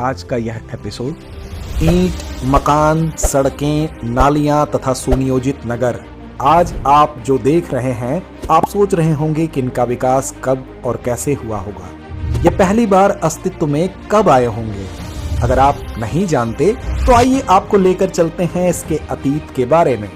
आज का यह एपिसोड। ईंट, मकान, सड़कें, नालियां तथा सुनियोजित नगर। आज आप जो देख रहे हैं, आप सोच रहे होंगे कि इनका विकास कब और कैसे हुआ होगा। ये पहली बार अस्तित्व में कब आए होंगे। अगर आप नहीं जानते तो आइए आपको लेकर चलते हैं इसके अतीत के बारे में।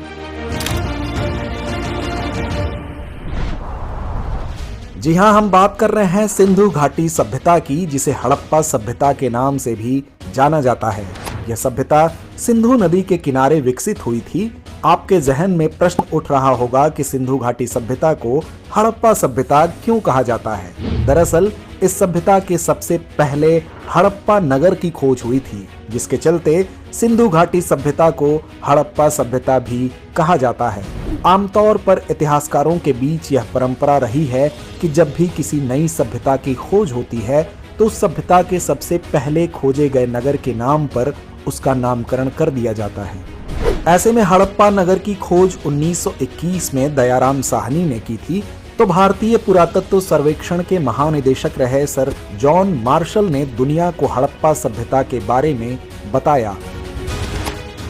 जी हाँ, हम बात कर रहे हैं सिंधु घाटी सभ्यता की, जिसे हड़प्पा सभ्यता के नाम से भी जाना जाता है। यह सभ्यता सिंधु नदी के किनारे विकसित हुई थी। आपके जहन में प्रश्न उठ रहा होगा कि सिंधु घाटी सभ्यता को हड़प्पा सभ्यता क्यों कहा जाता है। दरअसल इस सभ्यता के सबसे पहले हड़प्पा नगर की खोज हुई थी, जिसके चलते सिंधु घाटी सभ्यता को हड़प्पा सभ्यता भी कहा जाता है। आमतौर पर इतिहासकारों के बीच यह परंपरा रही है कि जब भी किसी नई सभ्यता की खोज होती है तो उस सभ्यता के सबसे पहले खोजे गए नगर के नाम पर उसका नामकरण कर दिया जाता है। ऐसे में हड़प्पा नगर की खोज 1921 में दयाराम साहनी ने की थी, तो भारतीय पुरातत्व सर्वेक्षण के महानिदेशक रहे सर जॉन मार्शल ने दुनिया को हड़प्पा सभ्यता के बारे में बताया।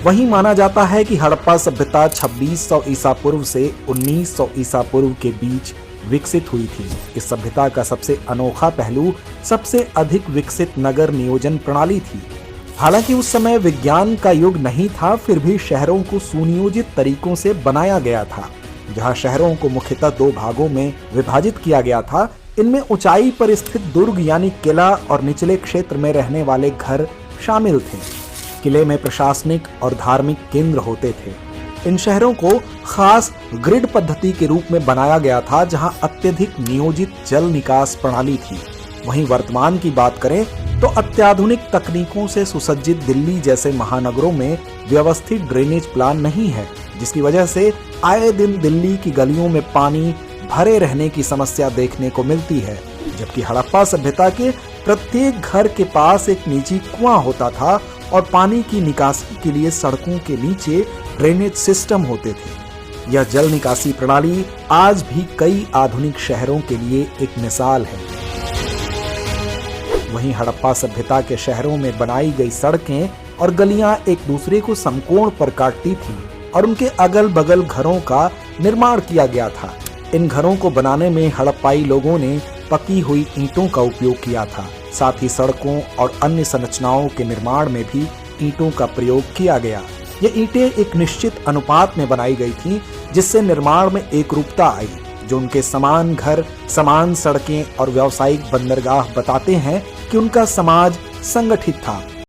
वहीं माना जाता है कि हड़प्पा सभ्यता 2600 ईसा पूर्व से 1900 ईसा पूर्व के बीच विकसित हुई थी। इस सभ्यता का सबसे अनोखा पहलू सबसे अधिक विकसित नगर नियोजन प्रणाली थी। हालांकि उस समय विज्ञान का युग नहीं था, फिर भी शहरों को सुनियोजित तरीकों से बनाया गया था। जहां शहरों को मुख्यतः दो भागों में विभाजित किया गया था। इनमें ऊंचाई पर स्थित दुर्ग यानी किला और निचले क्षेत्र में रहने वाले घर शामिल थे। किले में प्रशासनिक और धार्मिक केंद्र होते थे। इन शहरों को खास ग्रिड पद्धति के रूप में बनाया गया था, जहां अत्यधिक नियोजित जल निकास प्रणाली थी। वहीं वर्तमान की बात करें तो अत्याधुनिक तकनीकों से सुसज्जित दिल्ली जैसे महानगरों में व्यवस्थित ड्रेनेज प्लान नहीं है, जिसकी वजह से आए दिन दिल्ली की गलियों में पानी भरे रहने की समस्या देखने को मिलती है। जबकि हड़प्पा सभ्यता के प्रत्येक घर के पास एक निजी कुआं होता था और पानी की निकासी के लिए सड़कों के नीचे ड्रेनेज सिस्टम होते थे। यह जल निकासी प्रणाली आज भी कई आधुनिक शहरों के लिए एक मिसाल है। वहीं हड़प्पा सभ्यता के शहरों में बनाई गई सड़कें और गलियां एक दूसरे को समकोण पर काटती थीं और उनके अगल बगल घरों का निर्माण किया गया था। इन घरों को बनाने में हड़प्पाई लोगों ने पकी हुई ईंटों का उपयोग किया था। साथ ही सड़कों और अन्य संरचनाओं के निर्माण में भी ईंटों का प्रयोग किया गया। ये ईंटें एक निश्चित अनुपात में बनाई गई थीं, जिससे निर्माण में एकरूपता आई, जो उनके समान घर, समान सड़कें और व्यावसायिक बंदरगाह बताते हैं कि उनका समाज संगठित था।